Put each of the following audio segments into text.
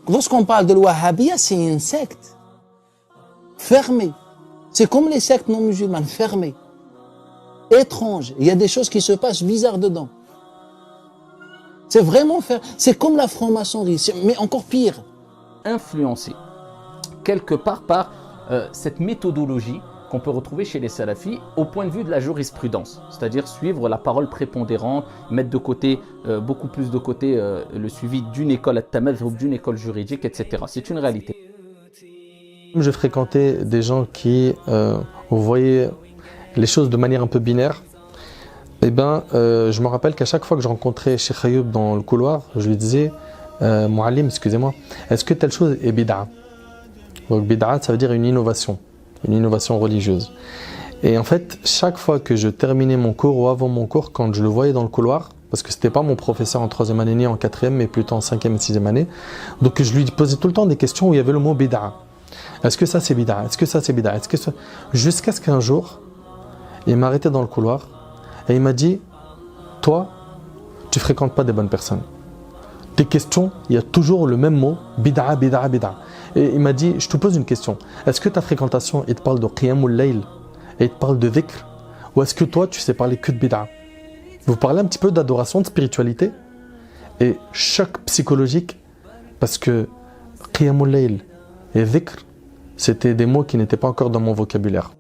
Lorsqu'on parle de l'Wahhabiyya, c'est une secte fermée. C'est comme les sectes non musulmanes, fermées, étranges. Il y a des choses qui se passent bizarres dedans. C'est vraiment c'est comme la franc-maçonnerie, mais encore pire. Influencé quelque part par cette méthodologie qu'on peut retrouver chez les salafis au point de vue de la jurisprudence, c'est-à-dire suivre la parole prépondérante, mettre de côté, beaucoup plus de côté le suivi d'une école at-tamadhhub, d'une école juridique, etc. C'est une réalité. Je fréquentais des gens qui voyaient les choses de manière un peu binaire. Je me rappelle qu'à chaque fois que je rencontrais Cheikh Ayoub dans le couloir, je lui disais Mouallim, excusez-moi, est-ce que telle chose est bid'a? Donc bid'a, ça veut dire une innovation religieuse. Et en fait, chaque fois que je terminais mon cours ou avant mon cours, quand je le voyais dans le couloir, parce que c'était pas mon professeur en 3e année ni en 4e, mais plutôt en 5e et 6e année, donc je lui posais tout le temps des questions où il y avait le mot bid'a. Est-ce que ça c'est bid'a? Est-ce que ça c'est bid'a? Jusqu'à ce qu'un jour, il m'a arrêté dans le couloir et il m'a dit toi, tu fréquentes pas des bonnes personnes. Tes questions, il y a toujours le même mot, bid'a, bid'a, bid'a. Et il m'a dit, je te pose une question. Est-ce que ta fréquentation, il te parle de qiyamul layl et il te parle de dhikr? Ou est-ce que toi, tu sais parler que de bid'a? Vous parlez un petit peu d'adoration, de spiritualité et choc psychologique parce que qiyamul layl et dhikr, c'était des mots qui n'étaient pas encore dans mon vocabulaire.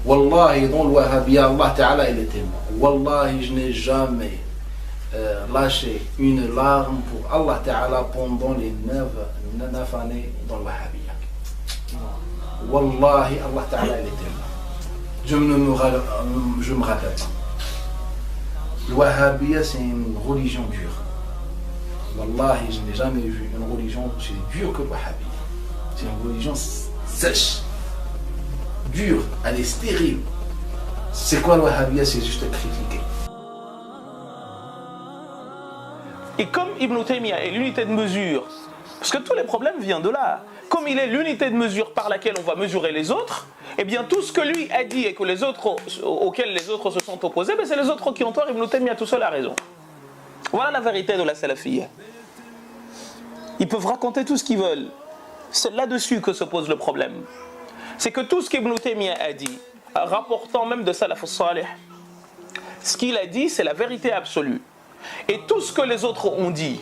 Wallahi, dans le Wahhabiyya, Allah Ta'ala, il est témoin. Wallahi, je n'ai jamais lâché une larme pour Allah Ta'ala pendant les 9 années dans le Wahhabiyya. Wallahi, Allah Ta'ala, il est témoin. Je me rappelle pas. Le Wahhabiyya, c'est une religion dure. Wallahi, je n'ai jamais vu une religion aussi dure que le Wahhabiyya. C'est une religion sèche, dure, elle est stérile. C'est quoi le Wahhabiyya? C'est juste critiquer. Et comme Ibn Taymiyyah est l'unité de mesure, parce que tous les problèmes viennent de là, comme il est l'unité de mesure par laquelle on va mesurer les autres, eh bien tout ce que lui a dit et que les autres, auxquels les autres se sont opposés, c'est les autres qui ont tort. Ibn Taymiyyah tout seul a raison. Voilà la vérité de la salafiyya. Ils peuvent raconter tout ce qu'ils veulent. C'est là-dessus que se pose le problème. C'est que tout ce qu'Ibn Taymiyyah a dit, rapportant même de Salaf al-Salih, ce qu'il a dit, c'est la vérité absolue. Et tout ce que les autres ont dit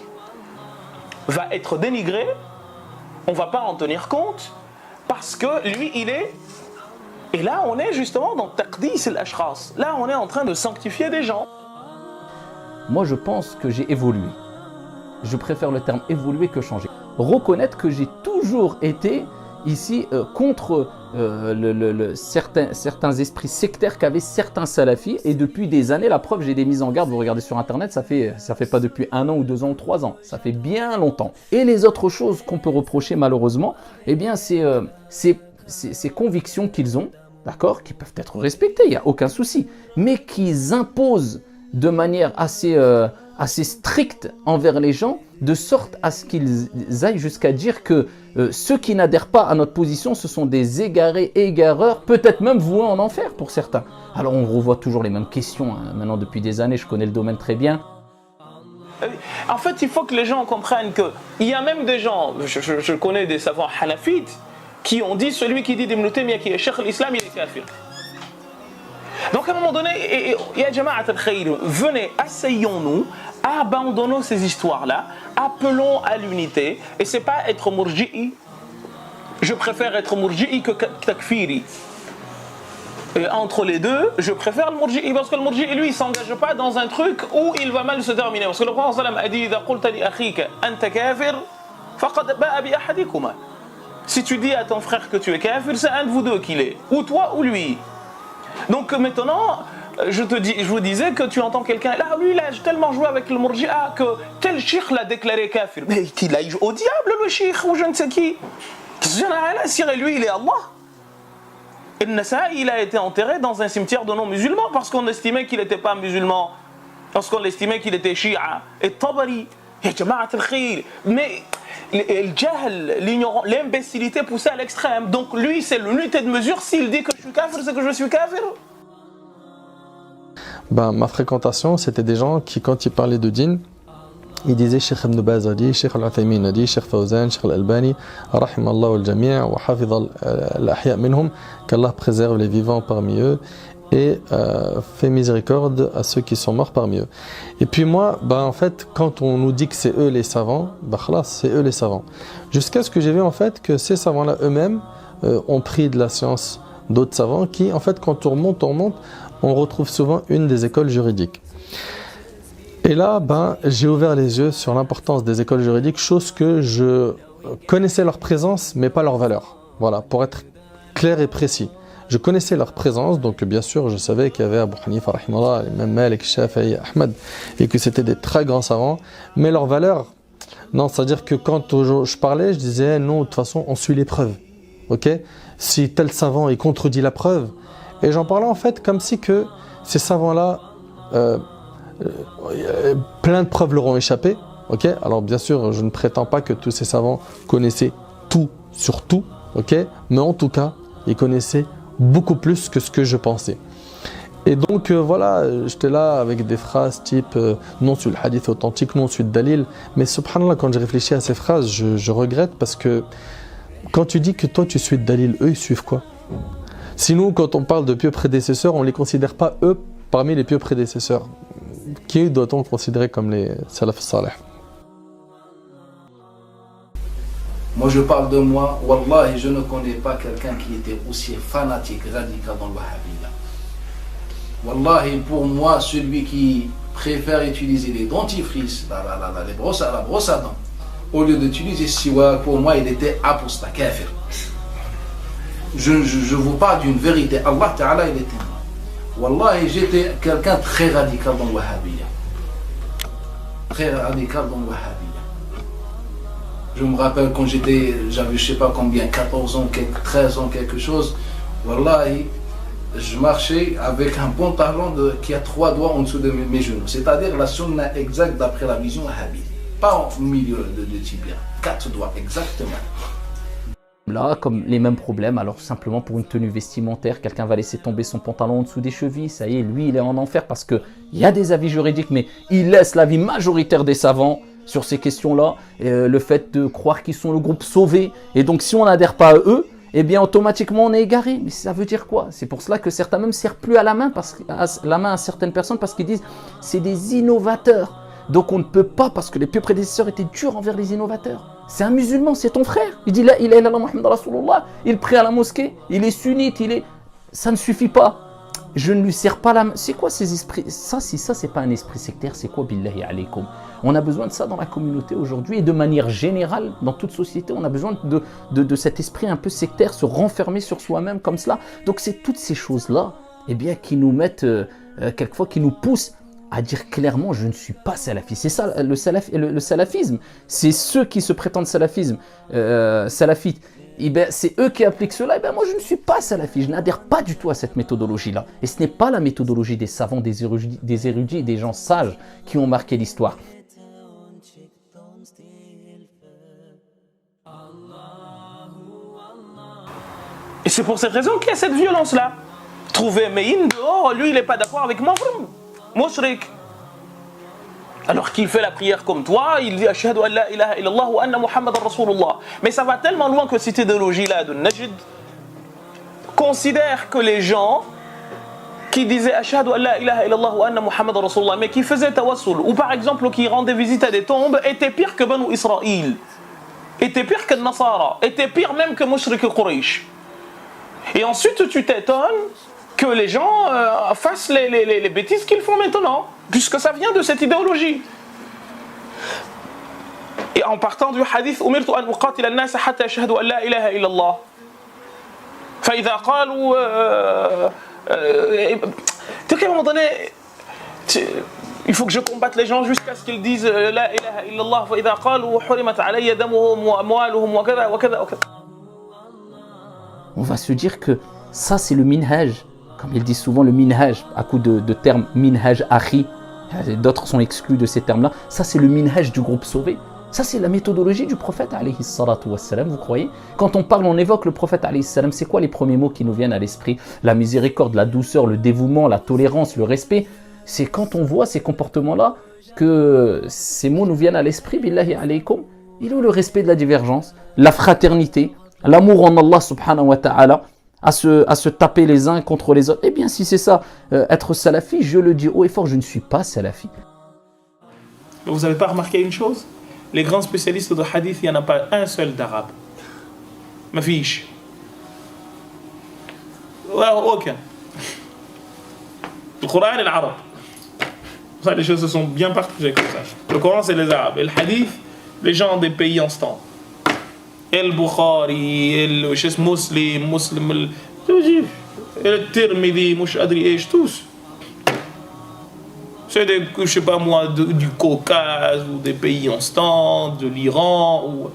va être dénigré, on ne va pas en tenir compte, parce que lui, il est... Et là, on est justement dans Taqdis al-Ashkhas. Là, on est en train de sanctifier des gens. Moi, je pense que j'ai évolué. Je préfère le terme évoluer que changer. Reconnaître que j'ai toujours été ici contre certains esprits sectaires qu'avaient certains salafis, et depuis des années, la preuve, j'ai des mises en garde, vous regardez sur internet, ça fait pas depuis 1 an ou 2 ans ou 3 ans, ça fait bien longtemps. Et les autres choses qu'on peut reprocher malheureusement, eh bien c'est ces convictions qu'ils ont, d'accord, qui peuvent être respectées, il n'y a aucun souci, mais qu'ils imposent de manière assez stricte envers les gens, de sorte à ce qu'ils aillent jusqu'à dire que ceux qui n'adhèrent pas à notre position, ce sont des égarés, égareurs, peut-être même voués en enfer pour certains. Alors on revoit toujours les mêmes questions, hein. Maintenant depuis des années, je connais le domaine très bien. En fait, il faut que les gens comprennent qu'il y a même des gens, je connais des savants hanafites, qui ont dit celui qui dit d'Ibn Taymiyyah qui est Cheikh l'Islam, il est kafir. Donc à un moment donné, ya Jama'at al-Khayr, venez, asseyons-nous, abandonnons ces histoires-là, appelons à l'unité, et c'est pas être murji'i. Je préfère être murji'i que takfiri. Et entre les deux, je préfère le murji'i, parce que le murji'i, lui, il s'engage pas dans un truc où il va mal se terminer. Parce que le prophète sallam a dit إذا قلت لأخيك أنت كافر فقد باء بأحدكما. Si tu dis à ton frère que tu es kafir, c'est un de vous deux qui l'est, ou toi ou lui. Donc maintenant, je vous disais que tu entends quelqu'un, là lui il a tellement joué avec le murji'a que tel cheikh l'a déclaré kafir. Mais il a joué au diable le cheikh ou je ne sais qui. J'en ai rien à cirer, lui il est Allah. Et Nasa'i il a été enterré dans un cimetière de non-musulmans parce qu'on estimait qu'il n'était pas musulman, parce qu'on estimait qu'il était shi'a. Et Tabari, et Jama'at al-Khayr. Mais le jahl, l'ignorance, l'imbécilité poussée à l'extrême. Donc lui c'est l'unité de mesure, s'il dit que je suis kafir, c'est que je suis kafir. Ma fréquentation, c'était des gens qui, quand ils parlaient de dîn, il disait Cheikh Ibn Baz a dit, Cheikh Al-Uthaymin a dit, Cheikh Fawzan, Cheikh Al-Albani, rahimallahu al-jami' wa hafidha al-ahya minhum, qu'Allah préserve les vivants parmi eux et fait miséricorde à ceux qui sont morts parmi eux. Et puis moi, en fait, quand on nous dit que c'est eux les savants, khalas, c'est eux les savants. Jusqu'à ce que j'ai vu en fait que ces savants-là eux-mêmes ont pris de la science d'autres savants qui, en fait, quand on remonte, on retrouve souvent une des écoles juridiques. Et là, j'ai ouvert les yeux sur l'importance des écoles juridiques, chose que je connaissais leur présence, mais pas leur valeur. Voilà, pour être clair et précis. Je connaissais leur présence, donc bien sûr, je savais qu'il y avait Abu Hanifa, rahimahullah, même Malik, Shafi'i, Ahmad, et que c'était des très grands savants, mais leur valeur, non, c'est-à-dire que quand je parlais, je disais, non, de toute façon, on suit les preuves. Ok ? Si tel savant, il contredit la preuve, et j'en parlais en fait comme si que ces savants-là, plein de preuves leur ont échappé. Ok, alors bien sûr, je ne prétends pas que tous ces savants connaissaient tout sur tout. Ok, mais en tout cas, ils connaissaient beaucoup plus que ce que je pensais. Et donc voilà, j'étais là avec des phrases type non sur le hadith authentique, non sur le dalil. Mais subhanallah, quand j'ai réfléchi à ces phrases, je regrette parce que quand tu dis que toi tu suis le dalil, eux ils suivent quoi? Sinon, quand on parle de pieux prédécesseurs, on ne les considère pas eux parmi les pieux prédécesseurs. Qui doit-on considérer comme les salaf salih? Moi je parle de moi, wallahi je ne connais pas quelqu'un qui était aussi fanatique, radical dans le wahhabiyya. Wallahi pour moi, celui qui préfère utiliser les dentifrices, les brosses à la brosse à dents, au lieu d'utiliser siwak, pour moi il était apostat, kafir. Je vous parle d'une vérité, Allah Ta'ala il était moi. Wallahi, j'étais quelqu'un très radical dans le wahhabiyya. Très radical dans le wahhabiyya. Je me rappelle quand j'avais je sais pas combien, 14 ans, 13 ans, quelque chose. Wallahi, je marchais avec un pantalon qui a 3 doigts en dessous de mes genoux. C'est-à-dire la sunna exacte d'après la vision wahhabite. Pas au milieu de tibia. 4 doigts, exactement. Là, comme les mêmes problèmes, alors simplement pour une tenue vestimentaire, quelqu'un va laisser tomber son pantalon en dessous des chevilles, ça y est, lui il est en enfer parce qu'il y a des avis juridiques, mais il laisse l'avis majoritaire des savants sur ces questions-là, le fait de croire qu'ils sont le groupe sauvé, et donc si on n'adhère pas à eux, eh bien automatiquement on est égaré. Mais ça veut dire quoi? C'est pour cela que certains même ne serrent plus à la main à certaines personnes parce qu'ils disent c'est des innovateurs. Donc on ne peut pas, parce que les pieux prédécesseurs étaient durs envers les innovateurs. C'est un musulman, c'est ton frère. Il dit la ilaha illallah Muhammad Rasulullah, il prie à la mosquée, il est sunnite, ça ne suffit pas. Je ne lui serre pas la main. C'est quoi ces esprits? Ça, si ça, c'est pas un esprit sectaire, c'est quoi billahi alaykoum? On a besoin de ça dans la communauté aujourd'hui et de manière générale, dans toute société, on a besoin de cet esprit un peu sectaire, se renfermer sur soi-même comme cela. Donc c'est toutes ces choses-là, eh bien, qui nous mettent, quelquefois, qui nous poussent à dire clairement je ne suis pas salafiste. C'est ça le salafisme. C'est ceux qui se prétendent salafites. C'est eux qui appliquent cela. Et bien moi je ne suis pas salafiste. Je n'adhère pas du tout à cette méthodologie-là. Et ce n'est pas la méthodologie des savants, des érudits, des gens sages qui ont marqué l'histoire. Et c'est pour cette raison qu'il y a cette violence-là. Trouver Meïn dehors, lui il n'est pas d'accord avec moi. Mushrik. Alors qu'il fait la prière comme toi, il dit Ashhadu an la ilaha illallah wa anna Muhammadan Rasulullah. Mais ça va tellement loin que cette idéologie-là de Najd considère que les gens qui disaient Ashhadu an la ilaha illallah wa anna Muhammadan Rasulullah, mais qui faisaient tawassul, ou par exemple qui rendaient visite à des tombes, étaient pires que Banu Israël, étaient pires que Nasara, étaient pires même que Mushrik Quraysh. Et ensuite tu t'étonnes que les gens fassent les bêtises qu'ils font maintenant, puisque ça vient de cette idéologie. Et en partant du hadith, umirtu an uqatil an-nas hatta yashhadu an la ilaha illa Allah. Fa idha qalu donc à un moment donné, il faut que je combatte les gens jusqu'à ce qu'ils disent la ilaha illa Allah. Fa idha qalu hurimat alayya damuhum wa amwaluhum wa kadha wa kadha wa kadha. On va se dire que ça c'est le minhaj. Comme ils disent souvent le minhaj, à coup de terme minhaj akhi, d'autres sont exclus de ces termes-là. Ça, c'est le minhaj du groupe sauvé. Ça, c'est la méthodologie du prophète, alayhi salatu wassalam, vous croyez? Quand on parle, on évoque le prophète, alayhi salam, c'est quoi les premiers mots qui nous viennent à l'esprit? La miséricorde, la douceur, le dévouement, la tolérance, le respect. C'est quand on voit ces comportements-là que ces mots nous viennent à l'esprit, billahi alaykum, il est où le respect de la divergence, la fraternité, l'amour en Allah subhanahu wa ta'ala, à se taper les uns contre les autres? Eh bien, si c'est ça, être salafi, je le dis haut et fort, je ne suis pas salafi. Vous n'avez pas remarqué une chose? Les grands spécialistes de hadith, il n'y en a pas un seul d'arabe. Ma fiche. Aucun. Le Coran est l'arabe. Ça, les choses se sont bien partagées comme ça. Le Coran, c'est les arabes. Et le hadith, les gens des pays en stand. El Bukhari, el Muslim, el Tirmidhi, Mouch Adri, tous. C'est des, je sais pas moi, du Caucase, ou des pays en stand, de l'Iran, ou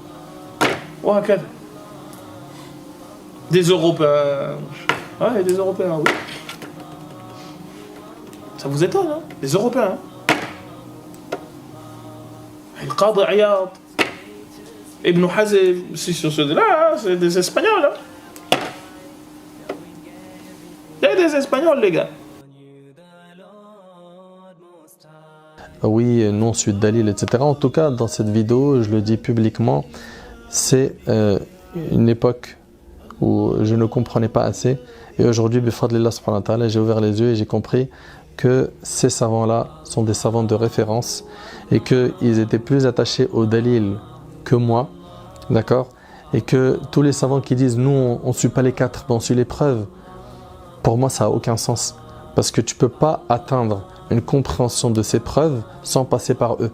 des Européens. Ouais, des Européens, oui. Ça vous étonne, hein? Les Européens. El Qadi Iyad, Ibn Hazm, c'est sur ceux-là, c'est des Espagnols. Hein? Il y a des Espagnols, les gars. Oui, non, suite Dalil, etc. En tout cas, dans cette vidéo, je le dis publiquement, c'est une époque où je ne comprenais pas assez. Et aujourd'hui, bifadlillah subhanahu wa ta'ala, j'ai ouvert les yeux et j'ai compris que ces savants-là sont des savants de référence et qu'ils étaient plus attachés au Dalil que moi, d'accord? Et que tous les savants qui disent « nous, on ne suit pas les quatre, mais on suit les preuves », pour moi, ça n'a aucun sens. Parce que tu ne peux pas atteindre une compréhension de ces preuves sans passer par eux.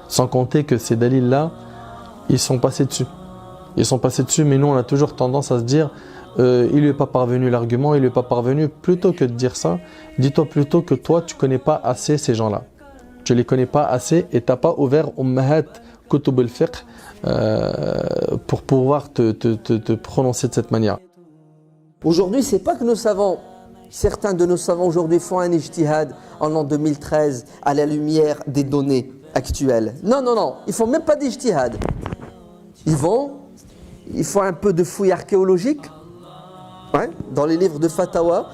Sans compter que ces dalils-là, ils sont passés dessus. Ils sont passés dessus, mais nous, on a toujours tendance à se dire il lui est pas parvenu l'argument, il lui est pas parvenu. Plutôt que de dire ça, dis-toi plutôt que toi, tu connais pas assez ces gens-là. Tu les connais pas assez et tu n'as pas ouvert Ummahat Kutub al-Fiqh pour pouvoir te prononcer de cette manière. Aujourd'hui, c'est pas que nos savants, certains de nos savants aujourd'hui font un ijtihad en l'an 2013 à la lumière des données actuelles. Non, non, non, ils font même pas d'ijtihad. Ils font un peu de fouille archéologique, ouais, dans les livres de fatwa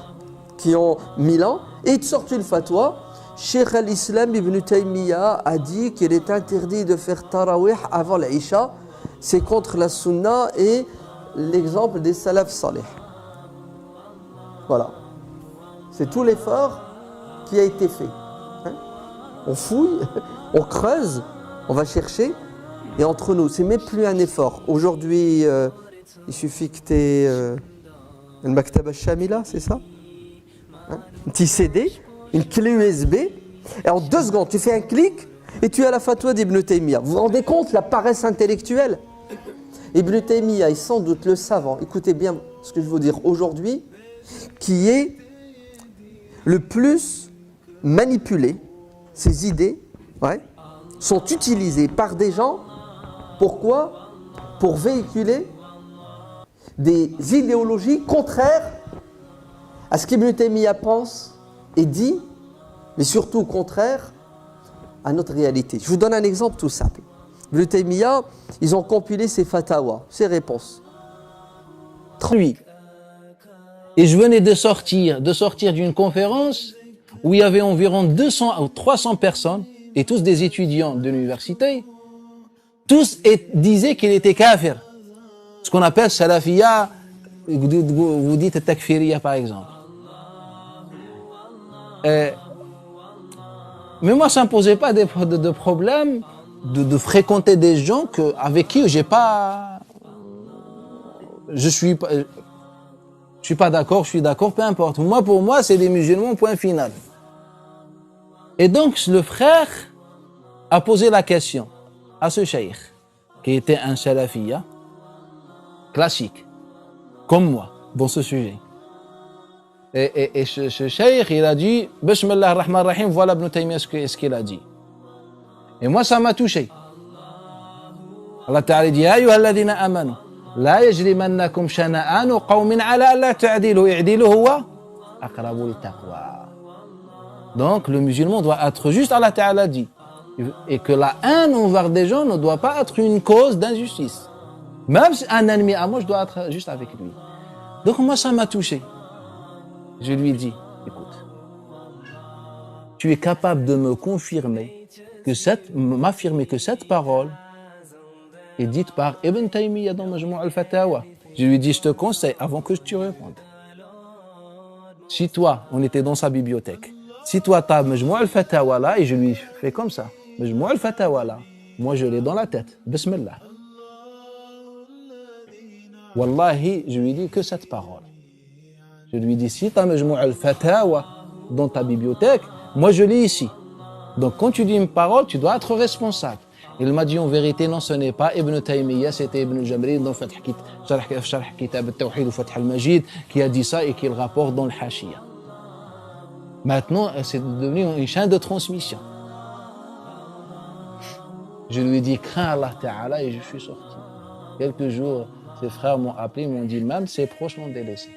qui ont 1000 ans, et ils te sortent une fatwa. Cheikh al-Islam Ibn Taymiyyah a dit qu'il est interdit de faire tarawih avant l'Isha. C'est contre la sunna et l'exemple des salaf salih. Voilà. C'est tout l'effort qui a été fait. Hein? On fouille, on creuse, on va chercher. Et entre nous, c'est même plus un effort. Aujourd'hui, il suffit que tu aies le Maktab al-Shamila, c'est ça, hein? Un petit CD, une clé USB. Et en 2 secondes, tu fais un clic et tu as la fatwa d'Ibn Taymiyyah. Vous vous rendez compte la paresse intellectuelle? Ibn Taymiyyah est sans doute le savant, écoutez bien ce que je veux dire aujourd'hui, qui est le plus manipulé. Ses idées, ouais, sont utilisées par des gens. Pourquoi? Pour véhiculer des idéologies contraires à ce qu'Ibn Taymiyyah pense et dit, mais surtout contraires à notre réalité. Je vous donne un exemple tout simple. Ibn Taymiyyah, ils ont compilé ses fatawas, ses réponses. Lui. Et je venais de sortir d'une conférence où il y avait environ 200 ou 300 personnes, et tous des étudiants de l'université. Tous disaient qu'il était kafir. Ce qu'on appelle salafiyya, vous dites takfiriyya par exemple. Mais moi, ça ne me posait pas de problème de fréquenter des gens avec qui je suis pas d'accord, je suis d'accord, peu importe. Moi, pour moi, c'est des musulmans, point final. Et donc, le frère a posé la question à ce cheikh, qui était un salafiyya classique, comme moi, dans ce sujet. Et ce cheikh, il a dit, Bismillah ar-Rahman ar-Rahim, voilà Ibn Taymiyyah ce qu'il a dit. Et moi, ça m'a touché. Allah Ta'ala dit, Ya ayyuha alladhina amanu, la yajrimannakum shana'anu qawmin ala alla ta'dilu, i'dilu huwa aqrabu lit-taqwa. Donc, le musulman doit être juste, Allah Ta'ala dit. Et que la haine envers des gens ne doit pas être une cause d'injustice. Même si un ennemi à moi, je dois être juste avec lui. Donc moi, ça m'a touché. Je lui ai dit, écoute, tu es capable de me confirmer m'affirmer que cette parole est dite par Ibn Taymiyyah dans Majmou' al-Fatawa. Je lui dis, je te conseille, avant que tu répondes. Si toi, on était dans sa bibliothèque, si toi, tu as Majmou' al-Fatawa là, et je lui fais comme ça, Majmou' al-Fatawa là, moi je l'ai dans la tête, Bismillah. Wallahi, je lui dis que cette parole. Je lui dis, si tu as Majmou' al-Fatawa dans ta bibliothèque, moi je l'ai ici. Donc quand tu dis une parole, tu dois être responsable. Il m'a dit en vérité, non, ce n'est pas Ibn Taymiyyah, c'était Ibn Jamri dans Sharh Kitab al-Tawhid ou Fath al-Majid qui a dit ça et qui le rapporte dans le Hashiyah. Maintenant, c'est devenu une chaîne de transmission. Je lui ai dit, crains Allah Ta'ala et je suis sorti. Quelques jours, ses frères m'ont appelé, m'ont dit, même ses proches l'ont délaissé.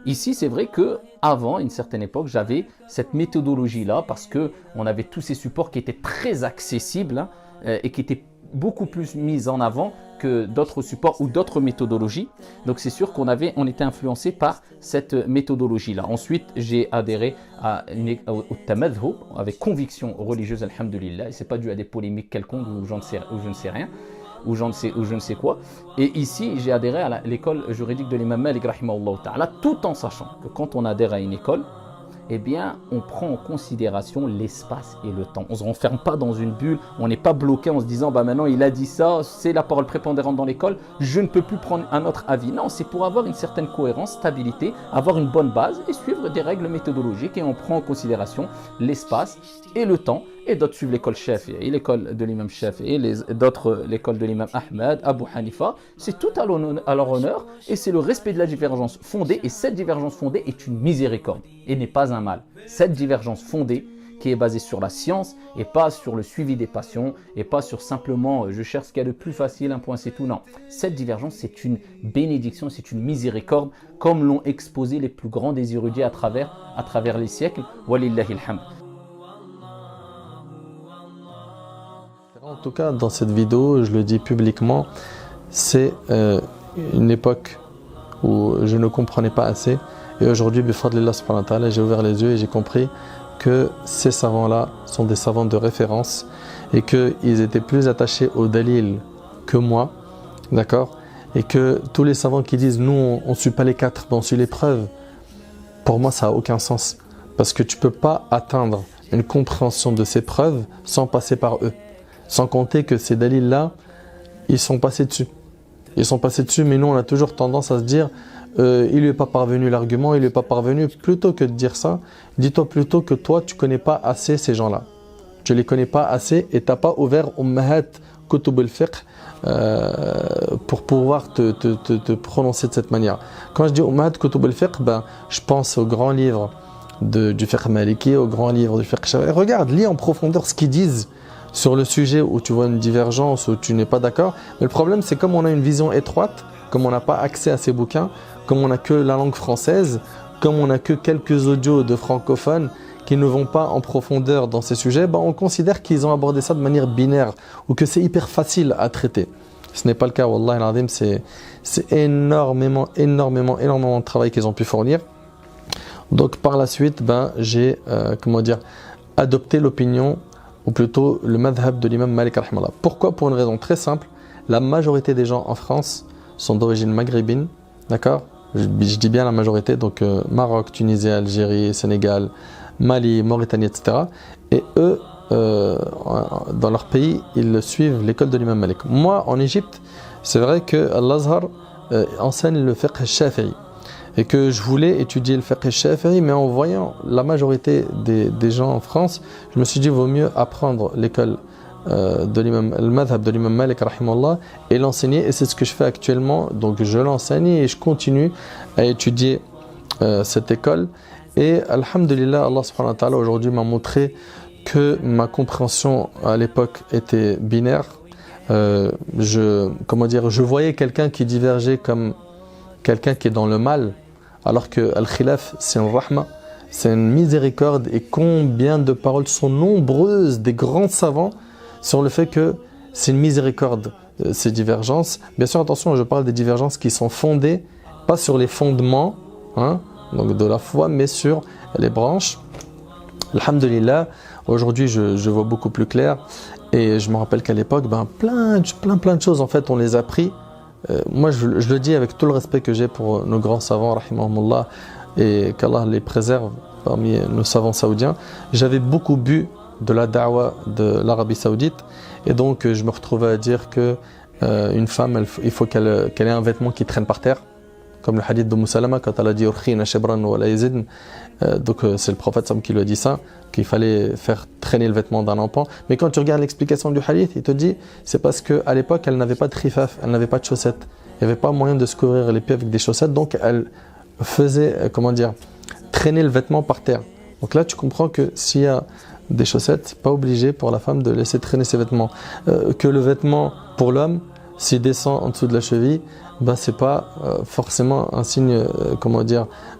Ici, c'est vrai que avant, à une certaine époque, j'avais cette méthodologie-là parce que on avait tous ces supports qui étaient très accessibles et qui étaient beaucoup plus mis en avant que d'autres supports ou d'autres méthodologies. Donc, c'est sûr on était influencé par cette méthodologie-là. Ensuite, j'ai adhéré au tamadhhub avec conviction religieuse, alhamdulillah. Et c'est pas dû à des polémiques quelconques ou je ne sais rien. Ou je ne sais quoi. Et ici, j'ai adhéré à l'école juridique de l'imam Malik, rahimahullah ta'ala, tout en sachant que quand on adhère à une école, eh bien, on prend en considération l'espace et le temps. On ne se renferme pas dans une bulle, on n'est pas bloqué en se disant, bah maintenant il a dit ça, c'est la parole prépondérante dans l'école, je ne peux plus prendre un autre avis. Non, c'est pour avoir une certaine cohérence, stabilité, avoir une bonne base et suivre des règles méthodologiques et on prend en considération l'espace et le temps. Et d'autres suivent l'école Shafi'i, l'école de l'imam Shafi'i, d'autres l'école de l'imam Ahmad, Abu Hanifa. C'est tout à leur honneur et c'est le respect de la divergence fondée. Et cette divergence fondée est une miséricorde et n'est pas un mal. Cette divergence fondée qui est basée sur la science et pas sur le suivi des passions et pas sur simplement je cherche ce qu'il y a de plus facile, un point c'est tout. Non, cette divergence c'est une bénédiction, c'est une miséricorde comme l'ont exposé les plus grands des érudits à travers les siècles. Walillahi alhamd. En tout cas, dans cette vidéo, je le dis publiquement, c'est une époque où je ne comprenais pas assez. Et aujourd'hui, bifadlillah subhanahu wa ta'ala, j'ai ouvert les yeux et j'ai compris que ces savants-là sont des savants de référence et qu'ils étaient plus attachés au dalil que moi, d'accord? Et que tous les savants qui disent « nous, on ne suit pas les quatre, on suit les preuves », pour moi, ça n'a aucun sens. Parce que tu ne peux pas atteindre une compréhension de ces preuves sans passer par eux. Sans compter que ces dalils-là, ils sont passés dessus. Ils sont passés dessus, mais nous, on a toujours tendance à se dire il lui est pas parvenu l'argument, il lui est pas parvenu. Plutôt que de dire ça, dis-toi plutôt que toi, tu connais pas assez ces gens-là. Tu les connais pas assez et tu n'as pas ouvert Ummahat Kutub al-Fiqh pour pouvoir te prononcer de cette manière. Quand je dis Ummahat Kutub al-Fiqh, ben, je pense aux grands livres du fiqh maliki, aux grands livres du fiqh shafi'i. Regarde, lis en profondeur ce qu'ils disent sur le sujet où tu vois une divergence, où tu n'es pas d'accord. Mais le problème, c'est comme on a une vision étroite, comme on n'a pas accès à ces bouquins, comme on n'a que la langue française, comme on n'a que quelques audios de francophones qui ne vont pas en profondeur dans ces sujets, ben on considère qu'ils ont abordé ça de manière binaire ou que c'est hyper facile à traiter. Ce n'est pas le cas, Wallah al-Azim, c'est énormément de travail qu'ils ont pu fournir. Donc par la suite, ben, j'ai adopté l'opinion ou plutôt le madhab de l'imam Malik rahimahullah. Pourquoi? Pour une raison très simple. La majorité des gens en France sont d'origine maghrébine, d'accord? Je dis bien la majorité, donc Maroc, Tunisie, Algérie, Sénégal, Mali, Mauritanie, etc. Et eux, dans leur pays, ils suivent l'école de l'imam Malik. Moi, en Égypte, c'est vrai que Al-Azhar enseigne le fiqh shafi'i. Et que je voulais étudier le fiqh shafi'i, mais en voyant la majorité des gens en France, je me suis dit vaut mieux apprendre l'école de l'imam, le madhab de l'imam Malik rahimahullah et l'enseigner, et c'est ce que je fais actuellement. Donc je l'enseigne et je continue à étudier cette école. Et alhamdulillah, Allah subhanahu wa ta'ala aujourd'hui m'a montré que ma compréhension à l'époque était binaire. Je voyais quelqu'un qui divergeait comme quelqu'un qui est dans le mal, alors que Al-Khilaf, c'est une rahma, c'est une miséricorde. Et combien de paroles sont nombreuses des grands savants sur le fait que c'est une miséricorde, ces divergences. Bien sûr, attention, je parle des divergences qui sont fondées, pas sur les fondements donc de la foi, mais sur les branches. Alhamdulillah, aujourd'hui je vois beaucoup plus clair et je me rappelle qu'à l'époque, plein de choses en fait on les a pris. Moi je le dis avec tout le respect que j'ai pour nos grands savants, rahimahumullah, et qu'Allah les préserve parmi nos savants saoudiens. J'avais beaucoup bu de la da'wa de l'Arabie Saoudite et donc je me retrouvais à dire que une femme, il faut qu'elle ait un vêtement qui traîne par terre. Comme le hadith de Salama quand elle a dit Urkhina shibran wa la yazidn. Donc c'est le prophète qui lui a dit ça, qu'il fallait faire traîner le vêtement d'un enfant. Mais quand tu regardes l'explication du hadith, il te dit c'est parce qu'à l'époque elle n'avait pas de khifaf, elle n'avait pas de chaussettes. Il n'y avait pas moyen de se couvrir les pieds avec des chaussettes, donc elle faisait traîner le vêtement par terre. Donc là tu comprends que s'il y a des chaussettes, pas obligé pour la femme de laisser traîner ses vêtements. Que le vêtement pour l'homme, s'il descend en dessous de la cheville, c'est pas forcément un signe,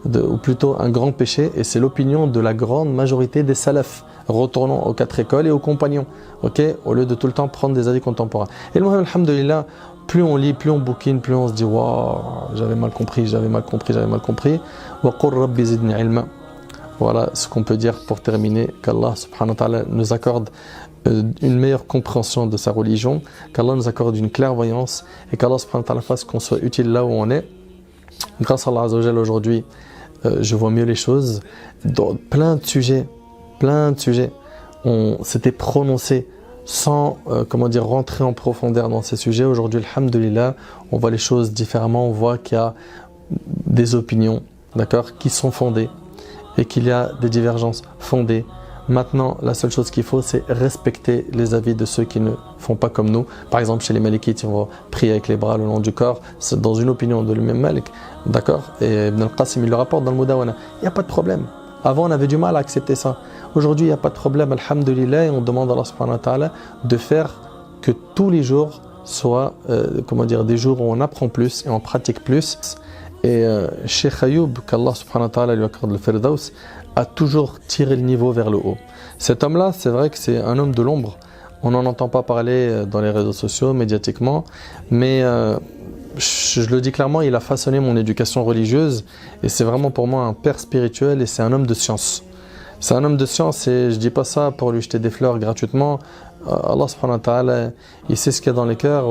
ou plutôt un grand péché, et c'est l'opinion de la grande majorité des salafs. Retournons aux 4 écoles et aux compagnons, au lieu de tout le temps prendre des avis contemporains. Et le moment, alhamdoulilah, plus on lit, plus on bouquine, plus on se dit waouh, j'avais mal compris. Wa qur rabbi zidni ilma. Voilà ce qu'on peut dire pour terminer, qu'Allah subhanahu wa ta'ala nous accorde une meilleure compréhension de sa religion, qu'Allah nous accorde une clairvoyance et qu'Allah subhanahu wa ta'ala fasse qu'on soit utile là où on est. Grâce à Allah Azza wa Jalla aujourd'hui, je vois mieux les choses. Dans plein de sujets, on s'était prononcé sans rentrer en profondeur dans ces sujets. Aujourd'hui, alhamdulillah, on voit les choses différemment, on voit qu'il y a des opinions, qui sont fondées et qu'il y a des divergences fondées. Maintenant, la seule chose qu'il faut, c'est respecter les avis de ceux qui ne font pas comme nous. Par exemple, chez les Malikites, on va prier avec les bras le long du corps. C'est dans une opinion de lui-même Malik. Et Ibn al-Qasim, il le rapporte dans le Mudawana. Il n'y a pas de problème. Avant, on avait du mal à accepter ça. Aujourd'hui, il n'y a pas de problème, alhamdulillah, et on demande à Allah subhanahu wa ta'ala de faire que tous les jours soient des jours où on apprend plus et on pratique plus. Et Cheikh Ayoub, qu'Allah subhanahu wa ta'ala lui accorde le Firdaus, a toujours tiré le niveau vers le haut. Cet homme-là, c'est vrai que c'est un homme de l'ombre. On n'en entend pas parler dans les réseaux sociaux, médiatiquement, mais je le dis clairement, il a façonné mon éducation religieuse et c'est vraiment pour moi un père spirituel et c'est un homme de science. C'est un homme de science et je dis pas ça pour lui jeter des fleurs gratuitement. Allah subhanahu wa ta'ala, il sait ce qu'il y a dans les cœurs.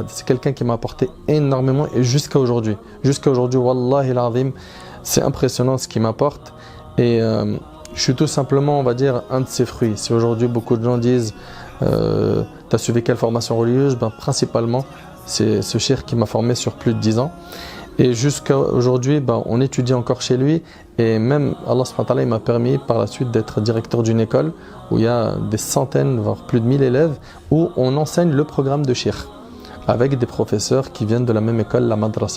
C'est quelqu'un qui m'a apporté énormément et jusqu'à aujourd'hui, wallahi l'azim, c'est impressionnant ce qu'il m'apporte et je suis tout simplement, on va dire, un de ses fruits. Si aujourd'hui beaucoup de gens disent t'as suivi quelle formation religieuse, principalement c'est ce cheikh qui m'a formé sur plus de 10 ans et jusqu'à aujourd'hui on étudie encore chez lui et même Allah subhanahu wa ta'ala il m'a permis par la suite d'être directeur d'une école où il y a des centaines voire plus de 1000 élèves où on enseigne le programme de cheikh avec des professeurs qui viennent de la même école, la madrasa.